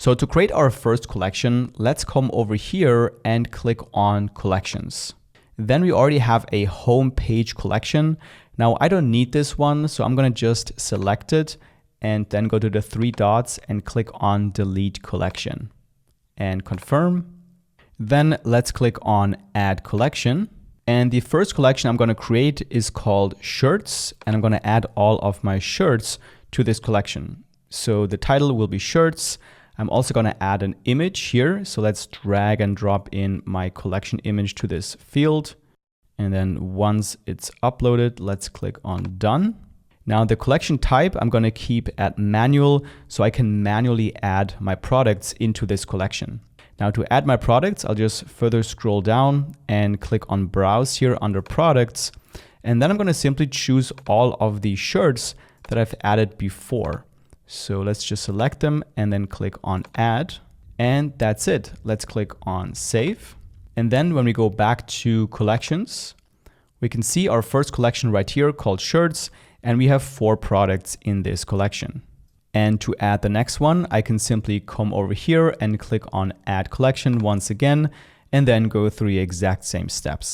So to create our first collection, let's come over here and click on collections. Then we already have a home page collection. Now I don't need this one, so I'm gonna just select it and then go to the three dots and click on delete collection and confirm. Then let's click on add collection. And the first collection I'm gonna create is called shirts, and I'm gonna add all of my shirts to this collection. So the title will be shirts. I'm also gonna add an image here. So let's drag and drop in my collection image to this field. And then once it's uploaded, let's click on done. Now the collection type, I'm gonna keep at manual so I can manually add my products into this collection. Now to add my products, I'll just further scroll down and click on browse here under products. And then I'm gonna simply choose all of the shirts that I've added before. So let's just select them and then click on add. And that's it. Let's click on save. And then when we go back to collections, we can see our first collection right here called shirts, and we have 4 products in this collection. And to add the next one, I can simply come over here and click on add collection once again, and then go through the exact same steps.